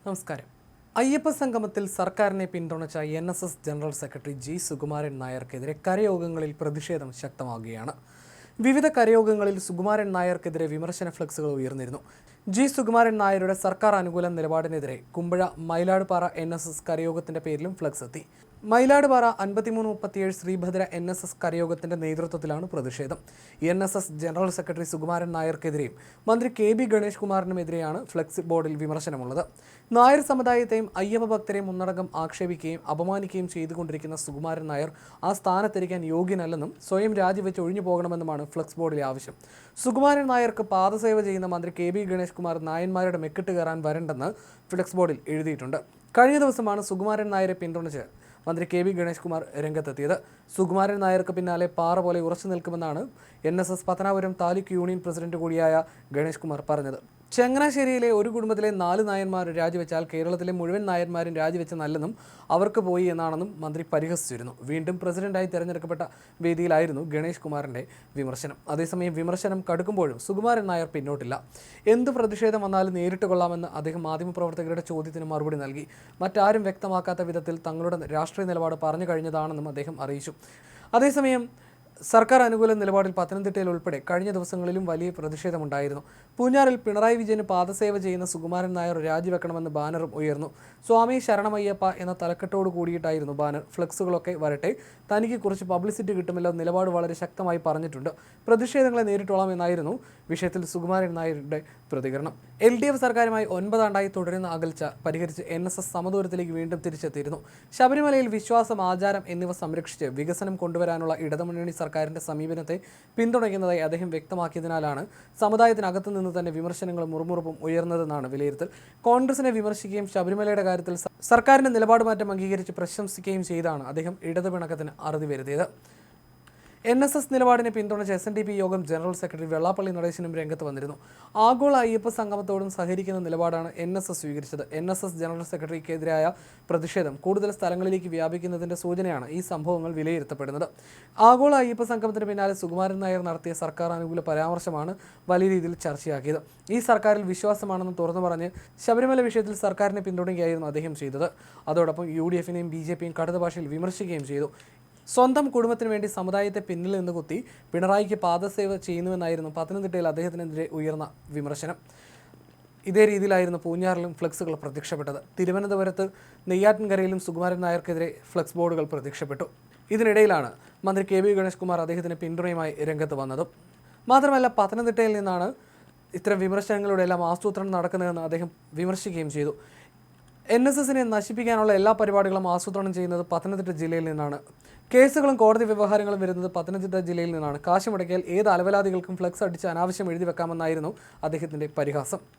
നമസ്കാരം. അയ്യപ്പ സംഗമത്തിൽ സർക്കാരിനെ പിന്തുണച്ച NSS general secretary G Sukumaran നായർക്കെതിരെ കരയോഗങ്ങളിൽ പ്രതിഷേധം ശക്തമാകുകയാണ്. വിവിധ കരയോഗങ്ങളിൽ സുകുമാരൻ നായർക്കെതിരെ വിമർശന ഫ്ലക്സുകൾ ഉയർന്നിരുന്നു. ജി സുകുമാരൻ നായരുടെ സർക്കാർ അനുകൂല നിലപാടിനെതിരെ കുമ്പഴ മയിലാടുപാറ NSS കരയോഗത്തിന്റെ പേരിലും ഫ്ലക്സ് എത്തി. മയിലാടുപാറ 5337 ശ്രീഭദ്ര NSS കരയോഗത്തിന്റെ നേതൃത്വത്തിലാണ് പ്രതിഷേധം. NSS ജനറൽ സെക്രട്ടറി സുകുമാരൻ നായർക്കെതിരെയും മന്ത്രി KB ഗണേഷ് കുമാറിനുമെതിരെയാണ് ഫ്ലക്സ് ബോർഡിൽ വിമർശനമുള്ളത്. നായർ സമുദായത്തെയും അയ്യപ്പ ഭക്തരെയും ഒന്നടങ്കം ആക്ഷേപിക്കുകയും അപമാനിക്കുകയും ചെയ്തുകൊണ്ടിരിക്കുന്ന സുകുമാരൻ നായർ ആ സ്ഥാനത്തിരിക്കാൻ യോഗ്യനല്ലെന്നും സ്വയം രാജിവെച്ച് ഒഴിഞ്ഞു പോകണമെന്നുമാണ് ഫ്ലക്സ് ബോർഡിലെ ആവശ്യം. സുകുമാരൻ നായർക്ക് പാദസേവ ചെയ്യുന്ന മന്ത്രി KB ഗണേഷ് കുമാർ നായന്മാരുടെ മെക്കിട്ട് കയറാൻ വരണ്ടെന്ന് ഫ്ലക്സ് ബോർഡിൽ എഴുതിയിട്ടുണ്ട്. കഴിഞ്ഞ ദിവസമാണ് സുകുമാരൻ നായരെ പിന്തുണച്ച് മന്ത്രി KB ഗണേഷ് കുമാർ രംഗത്തെത്തിയത്. സുകുമാരൻ നായർക്ക് പിന്നാലെ പാറ പോലെ ഉറച്ചു നിൽക്കുമെന്നാണ് NSS Pathanapuram taluk union president കൂടിയായ ഗണേഷ് കുമാർ പറഞ്ഞത്. ചങ്ങനാശ്ശേരിയിലെ ഒരു കുടുംബത്തിലെ 4 നായന്മാർ രാജിവെച്ചാൽ കേരളത്തിലെ മുഴുവൻ നായന്മാരും രാജിവെച്ച നല്ലെന്നും അവർക്ക് പോയി എന്നാണെന്നും മന്ത്രി പരിഹസിച്ചിരുന്നു. വീണ്ടും പ്രസിഡന്റായി തെരഞ്ഞെടുക്കപ്പെട്ട വേദിയിലായിരുന്നു ഗണേഷ് കുമാറിന്റെ വിമർശനം. അതേസമയം വിമർശനം കടുക്കുമ്പോഴും സുകുമാരൻ നായർ പിന്നോട്ടില്ല. എന്ത് പ്രതിഷേധം വന്നാലും നേരിട്ട് കൊള്ളാമെന്ന് അദ്ദേഹം മാധ്യമപ്രവർത്തകരുടെ ചോദ്യത്തിന് മറുപടി നൽകി. മറ്റാരും വ്യക്തമാക്കാത്ത വിധത്തിൽ തങ്ങളുടെ രാഷ്ട്രീയ നിലപാട് പറഞ്ഞു കഴിഞ്ഞതാണെന്നും അദ്ദേഹം അറിയിച്ചു. അതേസമയം സർക്കാർ അനുകൂല നിലപാടിൽ പത്തനംതിട്ടയിൽ ഉൾപ്പെടെ കഴിഞ്ഞ ദിവസങ്ങളിലും വലിയ പ്രതിഷേധമുണ്ടായിരുന്നു. പൂഞ്ഞാറിൽ പിണറായി വിജയന് പാദസേവ ചെയ്യുന്ന സുകുമാരൻ നായർ രാജിവെക്കണമെന്ന് ബാനറും ഉയർന്നു. സ്വാമി ശരണമയ്യപ്പ എന്ന തലക്കെട്ടോട് കൂടിയിട്ടായിരുന്നു ബാനർ. ഫ്ലക്സുകളൊക്കെ വരട്ടെ, തനിക്ക് കുറച്ച് പബ്ലിസിറ്റി കിട്ടുമല്ലോ, നിലപാട് വളരെ ശക്തമായി പറഞ്ഞിട്ടുണ്ട്. പ്രതിഷേധങ്ങളെ നേരിട്ടോളാമെന്നായിരുന്നു വിഷയത്തിൽ സുകുമാരൻ നായരുടെ പ്രതികരണം. LDF സർക്കാരുമായി 9 ആണ്ടായി തുടരുന്ന അകൽച്ച പരിഹരിച്ച് NSS സമദൂരത്തിലേക്ക് വീണ്ടും തിരിച്ചെത്തിയിരുന്നു. ശബരിമലയിൽ വിശ്വാസം, ആചാരം എന്നിവ സംരക്ഷിച്ച് വികസനം കൊണ്ടുവരാനുള്ള ഇടതുമുന്നണി സർക്കാരിന്റെ സമീപനത്തെ പിന്തുണയ്ക്കുന്നതായി അദ്ദേഹം വ്യക്തമാക്കിയതിനാലാണ് സമുദായത്തിനകത്തു നിന്ന് തന്നെ വിമർശനങ്ങളും മുറുമുറുപ്പും ഉയർന്നതെന്നാണ് വിലയിരുത്തൽ. കോൺഗ്രസിനെ വിമർശിക്കുകയും ശബരിമലയുടെ കാര്യത്തിൽ സർക്കാരിന്റെ നിലപാട് മാറ്റം അംഗീകരിച്ച് പ്രശംസിക്കുകയും ചെയ്താണ് അദ്ദേഹം ഇടതുപിണക്കത്തിന് അറുതി വരുത്തിയത്. NSS നിലപാടിനെ പിന്തുണച്ച് SNDP യോഗം ജനറൽ സെക്രട്ടറി വെള്ളാപ്പള്ളി നടേശനും രംഗത്ത് വന്നിരുന്നു. ആഗോള അയ്യപ്പ സംഗമത്തോടും സഹകരിക്കുന്ന നിലപാടാണ് NSS സ്വീകരിച്ചത്. NSS ജനറൽ സെക്രട്ടറിക്കെതിരായ പ്രതിഷേധം കൂടുതൽ സ്ഥലങ്ങളിലേക്ക് വ്യാപിക്കുന്നതിന്റെ സൂചനയാണ് ഈ സംഭവങ്ങൾ വിലയിരുത്തപ്പെടുന്നത്. ആഗോള അയ്യപ്പ സംഗമത്തിന് പിന്നാലെ സുകുമാരൻ നായർ നടത്തിയ സർക്കാർ അനുകൂല പരാമർശമാണ് വലിയ രീതിയിൽ ചർച്ചയാക്കിയത്. ഈ സർക്കാരിൽ വിശ്വാസമാണെന്ന് തുറന്നു പറഞ്ഞ് ശബരിമല വിഷയത്തിൽ സർക്കാരിനെ പിന്തുണയ്ക്കുകയായിരുന്നു അദ്ദേഹം ചെയ്തത്. അതോടൊപ്പം UDFനെയും BJPയും കടുത്ത ഭാഷയിൽ വിമർശിക്കുകയും ചെയ്തു. സ്വന്തം കുടുംബത്തിന് വേണ്ടി സമുദായത്തെ പിന്നിൽ നിന്ന് കുത്തി പിണറായിക്ക് പാദസേവ ചെയ്യുന്നുവെന്നായിരുന്നു പത്തനംതിട്ടയിൽ അദ്ദേഹത്തിനെതിരെ ഉയർന്ന വിമർശനം. ഇതേ രീതിയിലായിരുന്നു പൂഞ്ഞാറിലും ഫ്ലക്സുകൾ പ്രത്യക്ഷപ്പെട്ടത്. തിരുവനന്തപുരത്ത് നെയ്യാറ്റിൻകരയിലും സുകുമാരൻ നായർക്കെതിരെ ഫ്ലക്സ് ബോർഡുകൾ പ്രത്യക്ഷപ്പെട്ടു. ഇതിനിടയിലാണ് മന്ത്രി KB ഗണേഷ് കുമാർ അദ്ദേഹത്തിന് പിന്തുണയുമായി രംഗത്ത് വന്നതും. മാത്രമല്ല, പത്തനംതിട്ടയിൽ നിന്നാണ് ഇത്തരം വിമർശനങ്ങളുടെ എല്ലാം ആസൂത്രണം നടക്കുന്നതെന്ന് അദ്ദേഹം വിമർശിക്കുകയും ചെയ്തു. NSSനെ നശിപ്പിക്കാനുള്ള എല്ലാ പരിപാടികളും ആസൂത്രണം ചെയ്യുന്നത് പത്തനംതിട്ട ജില്ലയിൽ നിന്നാണ്. കേസുകളും കോടതി വ്യവഹാരങ്ങളും വരുന്നത് പത്തനംതിട്ട ജില്ലയിൽ നിന്നാണ്. കാശ് മുടക്കിയാൽ ഏത് അലവലാദികൾക്കും ഫ്ലക്സ് അടിച്ച് അനാവശ്യം എഴുതി വെക്കാമെന്നായിരുന്നു അദ്ദേഹത്തിൻ്റെ പരിഹാസം.